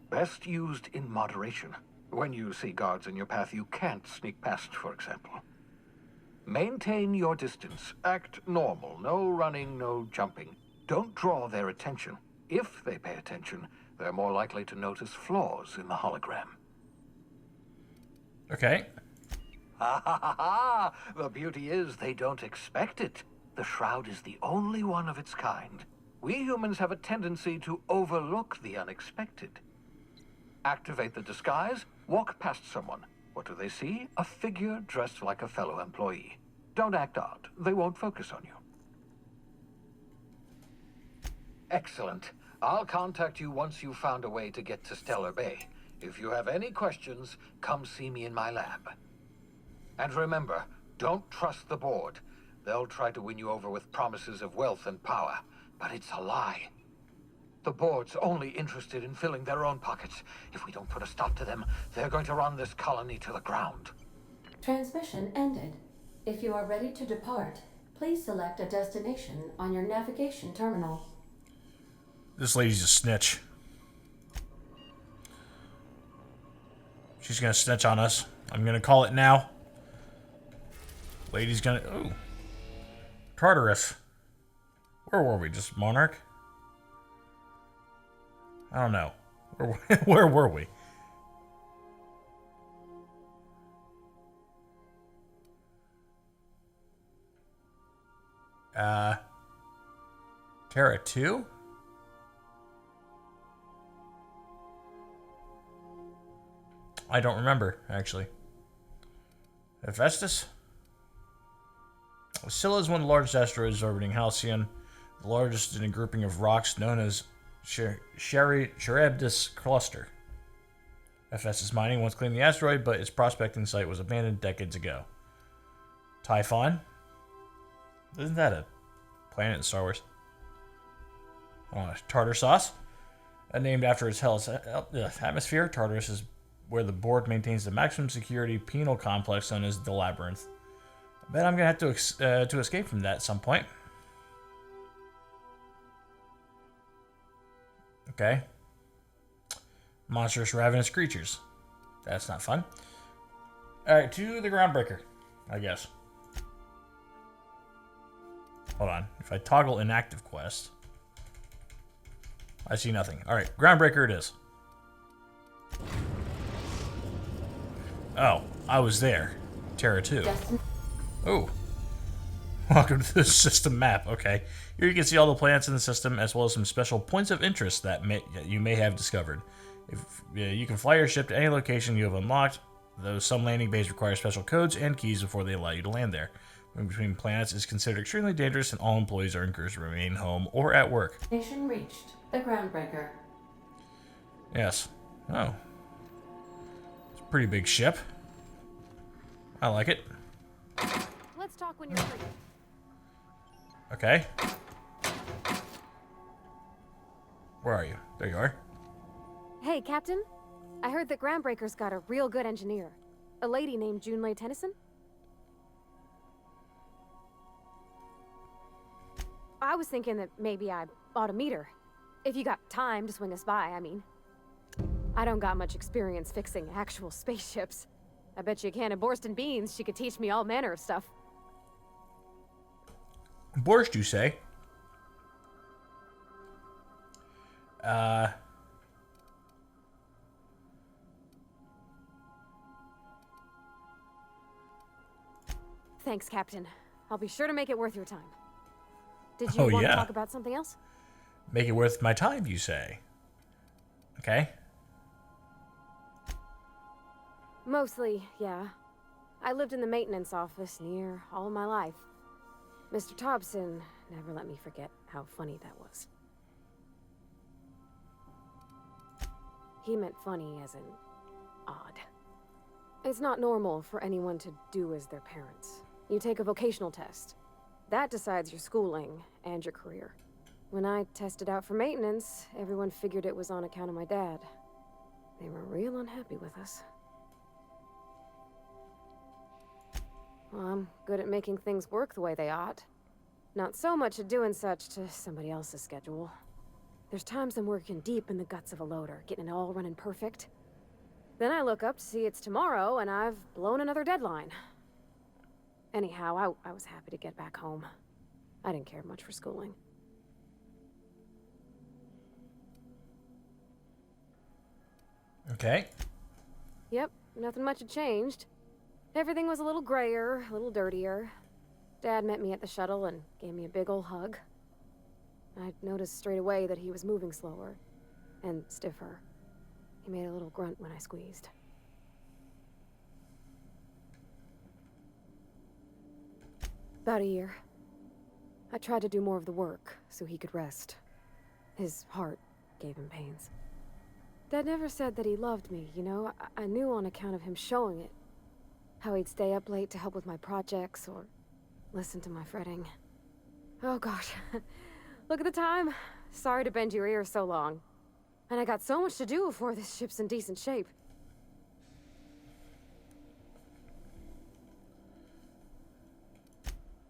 Best used in moderation. When you see guards in your path you can't sneak past, for example. Maintain your distance. Act normal. No running, no jumping. Don't draw their attention. If they pay attention, they're more likely to notice flaws in the hologram. Okay. Ha ha ha ha! The beauty is they don't expect it. The shroud is the only one of its kind. We humans have a tendency to overlook the unexpected. Activate the disguise, walk past someone. What do they see? A figure dressed like a fellow employee. Don't act odd. They won't focus on you. Excellent. I'll contact you once you've found a way to get to Stellar Bay. If you have any questions, come see me in my lab. And remember, don't trust the board. They'll try to win you over with promises of wealth and power, but it's a lie. The board's only interested in filling their own pockets. If we don't put a stop to them, they're going to run this colony to the ground. Transmission ended. If you are ready to depart, please select a destination on your navigation terminal. This lady's a snitch. She's gonna snitch on us. I'm gonna call it now. Lady's gonna... Ooh. Tartarus. Where were we? Just Monarch? I don't know. Where were we? Terra 2? I don't remember, actually. Hephaestus? Scylla is one of the largest asteroids orbiting Halcyon, the largest in a grouping of rocks known as Charybdis Cluster. Hephaestus mining once claimed the asteroid, but its prospecting site was abandoned decades ago. Typhon? Isn't that a planet in Star Wars? Tartar Sauce? Named after its hell's atmosphere, Tartarus is where the board maintains the maximum security penal complex known as the Labyrinth. I bet I'm going to have to escape from that at some point. Okay. Monstrous, ravenous creatures. That's not fun. Alright, to the Groundbreaker, I guess. Hold on. If I toggle inactive quest, I see nothing. Alright, Groundbreaker it is. Oh, I was there. Terra 2. Oh. Welcome to the system map. Okay. Here you can see all the planets in the system, as well as some special points of interest that you may have discovered. You can fly your ship to any location you have unlocked, though some landing bays require special codes and keys before they allow you to land there. Moving between planets is considered extremely dangerous, and all employees are encouraged to remain home or at work. Station reached. The Groundbreaker. Yes. Oh. It's a pretty big ship. I like it. Let's talk when you're free. Okay. Where are you? There you are. Hey, Captain. I heard that Groundbreaker's got a real good engineer. A lady named Junlei Tennyson. I was thinking that maybe I ought to meet her. If you got time to swing us by, I mean. I don't got much experience fixing actual spaceships. I bet you a can of Borscht and beans she could teach me all manner of stuff. Borscht, you say? Thanks, Captain. I'll be sure to make it worth your time. Did you want to talk about something else? Make it worth my time, you say? Okay. Mostly, yeah. I lived in the maintenance office near all my life. Mr. Thompson never let me forget how funny that was. He meant funny as in odd. It's not normal for anyone to do as their parents. You take a vocational test. That decides your schooling and your career. When I tested out for maintenance, everyone figured it was on account of my dad. They were real unhappy with us. Well, I'm good at making things work the way they ought. Not so much at doing such to somebody else's schedule. There's times I'm working deep in the guts of a loader, getting it all running perfect. Then I look up to see it's tomorrow, and I've blown another deadline. Anyhow, I was happy to get back home. I didn't care much for schooling. Okay. Yep, nothing much had changed. Everything was a little grayer, a little dirtier. Dad met me at the shuttle and gave me a big ol' hug. I noticed straight away that he was moving slower and stiffer. He made a little grunt when I squeezed. About a year. I tried to do more of the work so he could rest. His heart gave him pains. Dad never said that he loved me, you know? I knew on account of him showing it. How he'd stay up late to help with my projects or listen to my fretting. Oh gosh, look at the time. Sorry to bend your ear so long. And I got so much to do before this ship's in decent shape.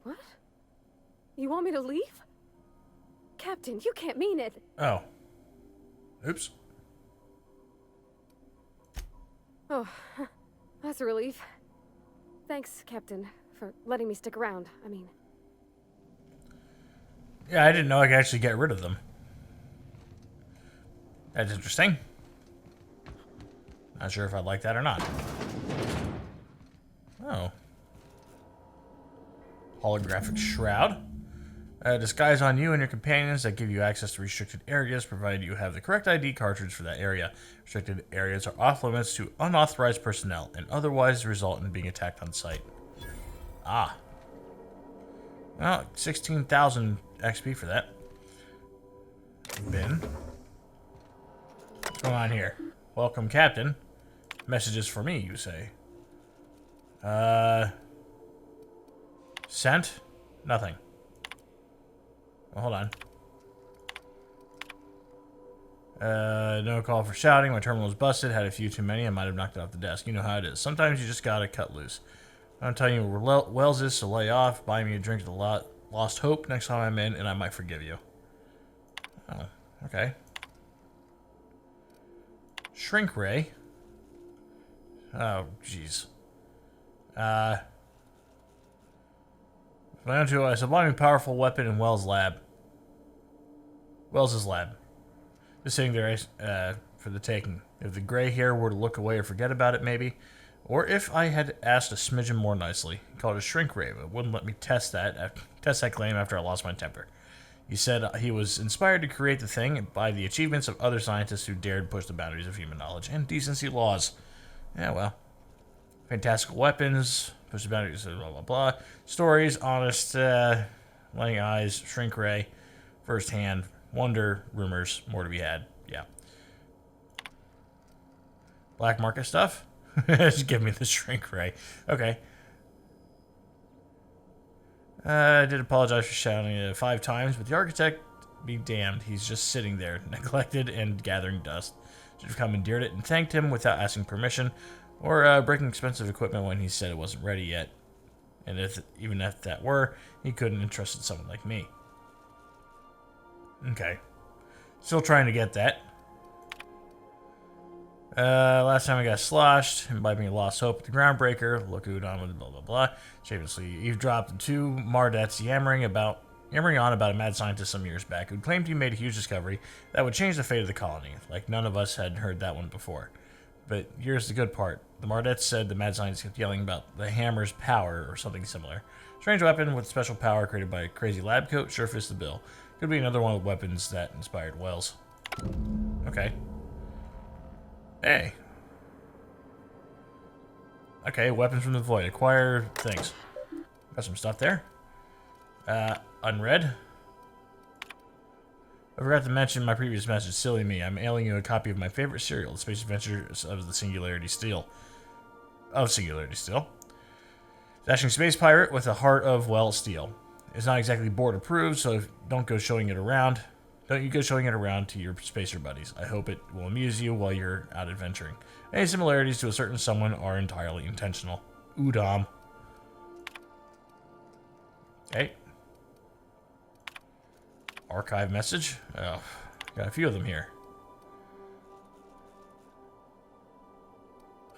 What? You want me to leave? Captain, you can't mean it. Oh. Oops. Oh, that's a relief. Thanks, Captain, for letting me stick around. I mean... Yeah, I didn't know I could actually get rid of them. That's interesting. Not sure if I'd like that or not. Oh. Holographic shroud. Disguise on you and your companions that give you access to restricted areas, provided you have the correct ID cartridge for that area. Restricted areas are off limits to unauthorized personnel and otherwise result in being attacked on sight. Ah. Well, 16,000 XP for that. Bin. What's going on here? Welcome, Captain. Messages for me, you say. Sent? Nothing. Well, hold on. No call for shouting. My terminal was busted. Had a few too many. I might have knocked it off the desk. You know how it is. Sometimes you just gotta cut loose. I'm telling you where Wells is, so lay off. Buy me a drink at the Lost Hope next time I'm in, and I might forgive you. Oh, okay. Shrink ray. Oh, jeez. Found to a sublimely powerful weapon in Wells' lab. Wells' lab. Just sitting there for the taking. If the gray hair were to look away or forget about it, maybe. Or if I had asked a smidgen more nicely. He called it a shrink ray, but wouldn't let me test that claim after I lost my temper. He said he was inspired to create the thing by the achievements of other scientists who dared push the boundaries of human knowledge and decency laws. Yeah, well. Fantastical weapons, push the boundaries, blah, blah, blah. Stories, honest, laying eyes, shrink ray, first hand, wonder, rumors, more to be had. Yeah. Black market stuff? Just give me the shrink ray. Okay. I did apologize for shouting it 5 times, but the architect, be damned, he's just sitting there, neglected and gathering dust. Should have commandeered it and thanked him without asking permission, or breaking expensive equipment when he said it wasn't ready yet. And even if that were, he couldn't entrust someone like me. Okay. Still trying to get that. Last time I got sloshed, imbibing a lost hope at the groundbreaker, look who'd on with blah blah blah. Shamelessly eavesdropped 2 Mardettes yammering on about a mad scientist some years back who'd claimed he made a huge discovery that would change the fate of the colony, like none of us had heard that one before. But here's the good part. The Mardettes said the mad scientist kept yelling about the hammer's power or something similar. Strange weapon with special power created by a crazy lab coat sure fits the bill. Could be another one of the weapons that inspired Wells. Okay. Hey. Okay, weapons from the void. Acquire things. Got some stuff there. Unread. I forgot to mention my previous message. Silly me. I'm mailing you a copy of my favorite serial, The Space Adventures of the Singularity Steel. Dashing space pirate with a heart of, well, steel. It's not exactly board approved, so don't go showing it around. Don't you go showing it around to your spacer buddies. I hope it will amuse you while you're out adventuring. Any similarities to a certain someone are entirely intentional. Udom. Okay. Archive message. Oh, Got a few of them here.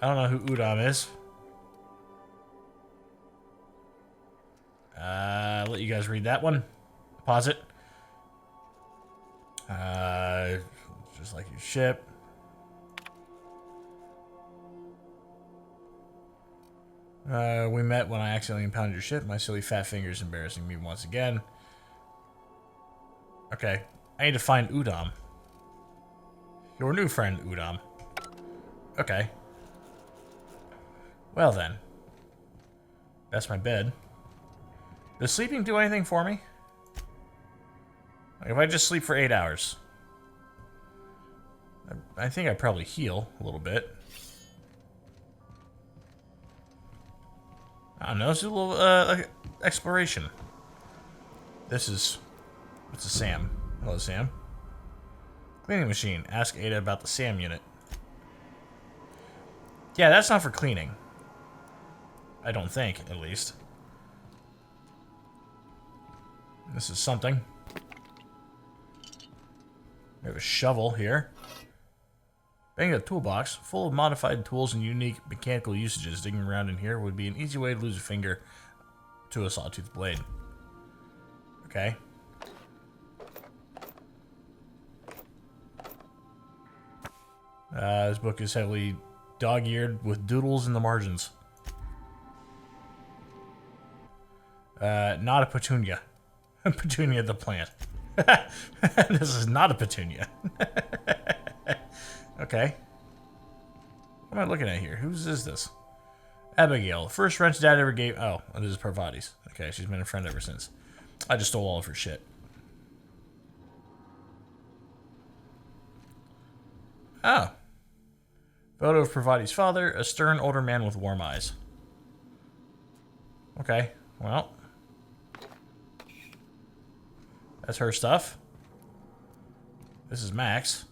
I don't know who Udam is. I'll let you guys read that one. Pause it. Just like your ship. We met when I accidentally impounded your ship. My silly fat fingers embarrassing me once again. Okay. I need to find Udam. Your new friend, Udam. Okay. Well then. That's my bed. Does sleeping do anything for me? Like if I just sleep for 8 hours. I think I'd probably heal a little bit. I don't know, let's do a little exploration. This is... What's a SAM? Hello, Sam. Cleaning machine. Ask Ada about the SAM unit. Yeah, that's not for cleaning. I don't think, at least. This is something. We have a shovel here. Bang a toolbox full of modified tools and unique mechanical usages. Digging around in here would be an easy way to lose a finger to a sawtooth blade. Okay. This book is heavily dog-eared with doodles in the margins. Not a petunia. Petunia the plant. This is not a petunia. Okay. What am I looking at here? Whose is this? Abigail. First wrench Dad ever gave... Oh, this is Parvati's. Okay, she's been a friend ever since. I just stole all of her shit. Oh. Photo of Parvati's father, a stern older man with warm eyes. Okay, well. That's her stuff. This is Max.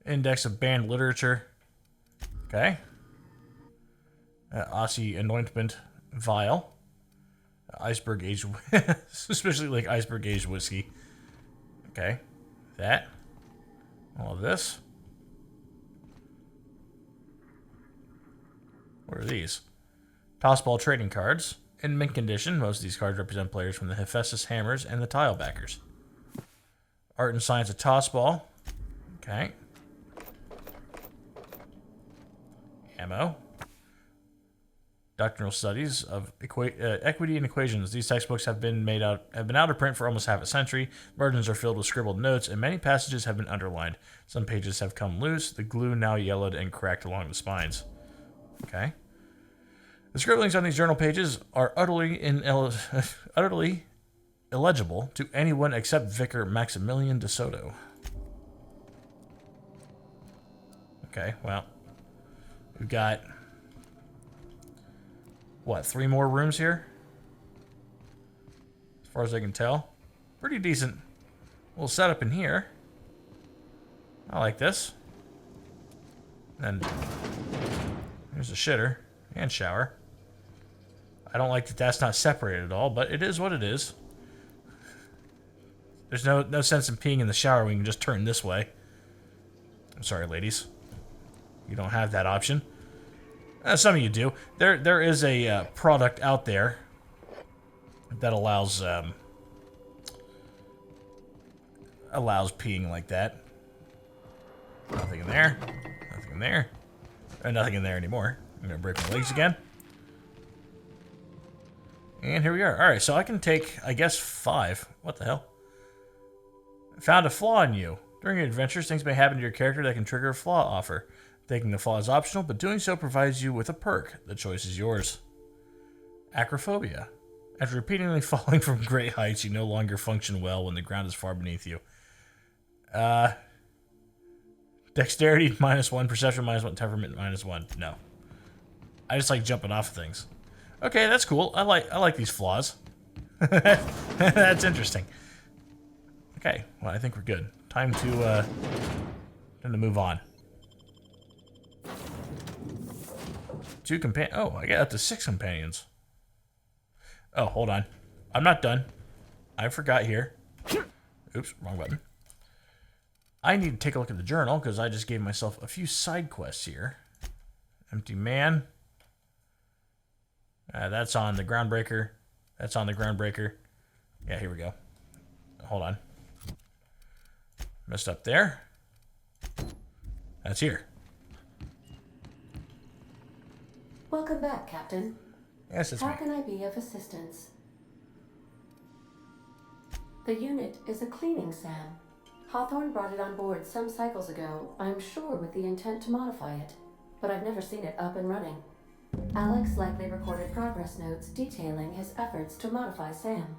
Index of banned literature. Okay. Aussie anointment vial. Iceberg aged, especially like iceberg aged whiskey. Okay. That. All of this. What are these? Tossball trading cards. In mint condition, most of these cards represent players from the Hephaestus Hammers and the Tilebackers. Art and Science of Tossball. Okay. Ammo. Doctrinal Studies of Equity and Equations. These textbooks have been out of print for almost half a century. Margins are filled with scribbled notes, and many passages have been underlined. Some pages have come loose, the glue now yellowed and cracked along the spines. Okay. The scribblings on these journal pages are utterly illegible to anyone except Vicar Maximilian de Soto. Okay, well, we've got, what, 3 more rooms here? As far as I can tell. Pretty decent little setup in here. I like this. And there's a shitter and shower. I don't like that that's not separated at all, but it is what it is. There's no sense in peeing in the shower when you can just turn this way. I'm sorry, ladies. You don't have that option. Some of you do. There is a product out there that allows peeing like that. Nothing in there. Nothing in there. And nothing in there anymore. I'm gonna break my legs again. And here we are. Alright, so I can take, I guess, 5. What the hell? Found a flaw in you. During your adventures, things may happen to your character that can trigger a flaw offer. Taking the flaw is optional, but doing so provides you with a perk. The choice is yours. Acrophobia. After repeatedly falling from great heights, you no longer function well when the ground is far beneath you. Dexterity -1, perception -1, temperament -1. No. I just like jumping off of things. Okay, that's cool. I like these flaws. That's interesting. Okay, well, I think we're good. Time to move on. 2 companions. Oh, I got up to 6 companions. Oh, hold on. I'm not done. I forgot here. Oops, wrong button. I need to take a look at the journal because I just gave myself a few side quests here. Empty man. That's on the groundbreaker. That's on the groundbreaker. Yeah, here we go. Hold on. Messed up there. That's here. Welcome back, Captain. Yes, it's me. How can I be of assistance? The unit is a cleaning SAM. Hawthorne brought it on board some cycles ago, I'm sure with the intent to modify it, but I've never seen it up and running. Alex likely recorded progress notes detailing his efforts to modify SAM.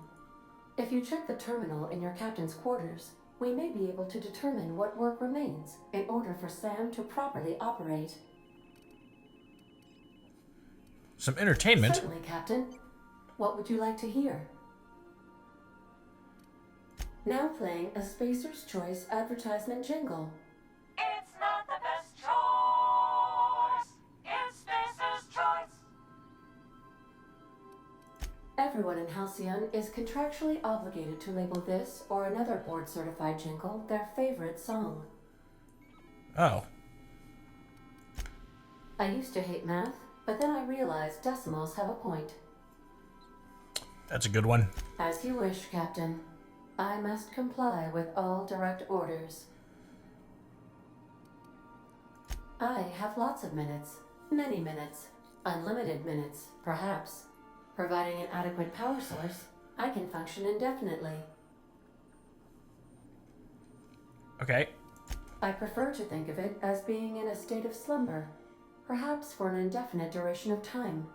If you check the terminal in your captain's quarters, we may be able to determine what work remains in order for SAM to properly operate. Some entertainment. Certainly, Captain. What would you like to hear? Now playing a Spacer's Choice advertisement jingle. It's not the best choice. It's Spacer's Choice. Everyone in Halcyon is contractually obligated to label this or another board-certified jingle their favorite song. Oh. I used to hate math, but then I realized decimals have a point. That's a good one. As you wish, Captain. I must comply with all direct orders. I have lots of minutes. Many minutes. Unlimited minutes, perhaps. Providing an adequate power source, I can function indefinitely. Okay. I prefer to think of it as being in a state of slumber, perhaps for an indefinite duration of time.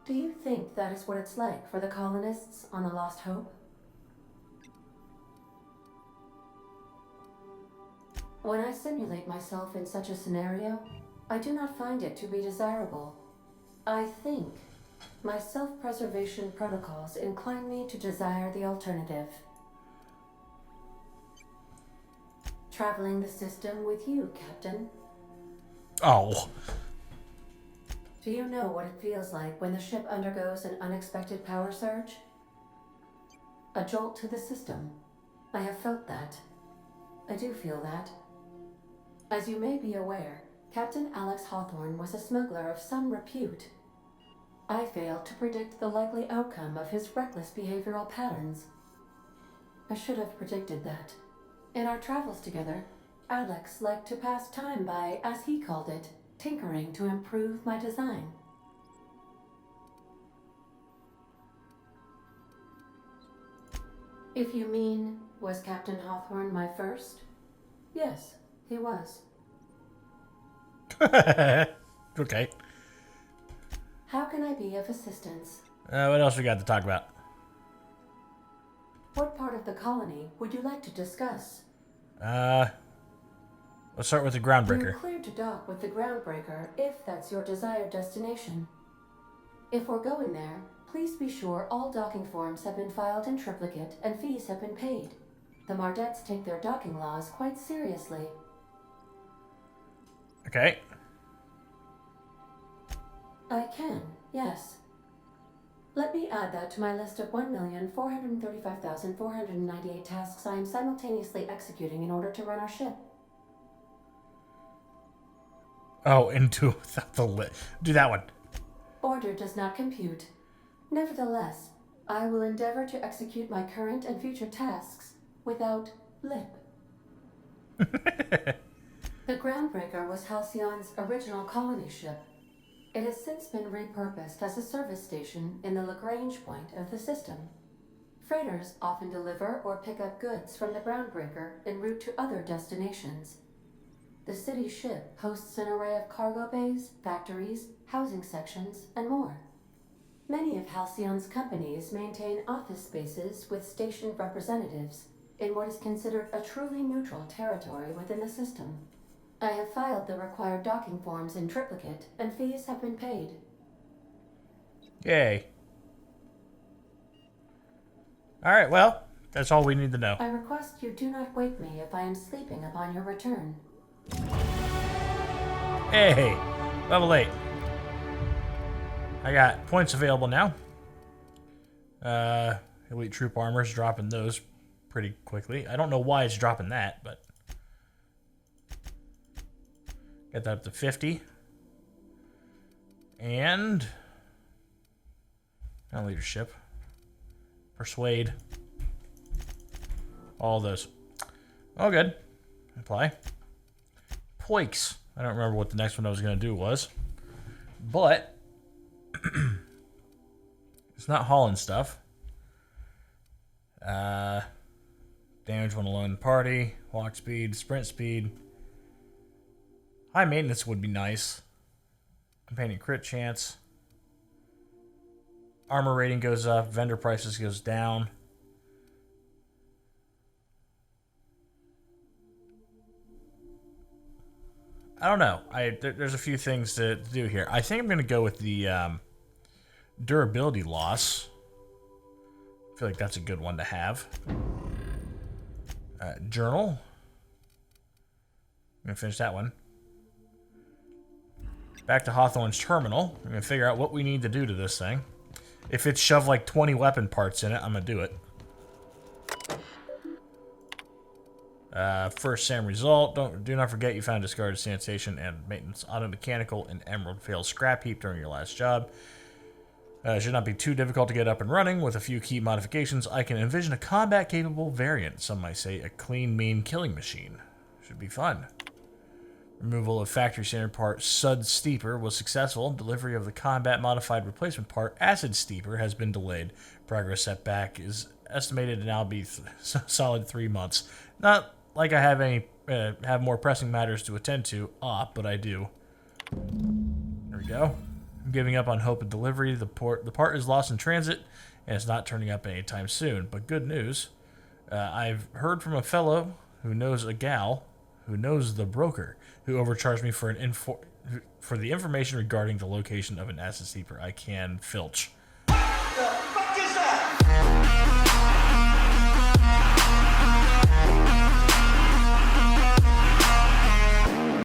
Do you think that is what it's like for the colonists on the Lost Hope? When I simulate myself in such a scenario, I do not find it to be desirable. I think my self-preservation protocols incline me to desire the alternative. Traveling the system with you, Captain. Oh. Do you know what it feels like when the ship undergoes an unexpected power surge? A jolt to the system. I have felt that. I do feel that. As you may be aware, Captain Alex Hawthorne was a smuggler of some repute. I failed to predict the likely outcome of his reckless behavioral patterns. I should have predicted that. In our travels together, Alex liked to pass time by, as he called it, tinkering to improve my design. If you mean, was Captain Hawthorne my first? Yes, he was. Okay. How can I be of assistance? What else we got to talk about? What part of the colony would you like to discuss? Let's start with the You're groundbreaker. cleared to dock with the groundbreaker if that's your desired destination. If we're going there, please be sure all docking forms have been filed in triplicate and fees have been paid. The Mardettes take their docking laws quite seriously. Okay. I can, yes. Let me add that to my list of 1,435,498 tasks I am simultaneously executing in order to run our ship. Oh, into the list. Do that one. Order does not compute. Nevertheless, I will endeavor to execute my current and future tasks without lip. The Groundbreaker was Halcyon's original colony ship. It has since been repurposed as a service station in the Lagrange point of the system. Freighters often deliver or pick up goods from the Groundbreaker en route to other destinations. The city ship hosts an array of cargo bays, factories, housing sections, and more. Many of Halcyon's companies maintain office spaces with stationed representatives in what is considered a truly neutral territory within the system. I have filed the required docking forms in triplicate, and fees have been paid. Yay. Alright, well, that's all we need to know. I request you do not wake me if I am sleeping upon your return. Hey, level 8. I got points available now. Elite troop armor's dropping those pretty quickly. I don't know why it's dropping that, but Get that up to 50. And now leadership. Persuade. All those. Oh, good. Apply. Poix. I don't remember what the next one I was going to do was. But it's not hauling stuff. Damage when alone in party. Walk speed. Sprint speed. High maintenance would be nice. Companion crit chance. Armor rating goes up. Vendor prices goes down. I don't know. There's a few things to do here. I think I'm going to go with the durability loss. I feel like that's a good one to have. Journal. I'm going to finish that one. Back to Hawthorne's terminal. I'm going to figure out what we need to do to this thing. If it's shove like 20 weapon parts in it, I'm going to do it. First SAM result. Do not forget you found discarded sanitation and maintenance auto mechanical and emerald failed scrap heap during your last job. Should not be too difficult to get up and running. With a few key modifications, I can envision a combat-capable variant. Some might say a clean, mean killing machine. Should be fun. Removal of factory standard part Sud Steeper was successful. Delivery of the combat-modified replacement part Acid Steeper has been delayed. Progress setback is estimated to now be solid 3 months. Not like I have more pressing matters to attend to, but I do. There we go. I'm giving up on hope of delivery. The part is lost in transit, and it's not turning up anytime soon. But good news, I've heard from a fellow who knows a gal who knows the broker who overcharged me for the information regarding the location of an acid steeper I can filch. The fuck is that?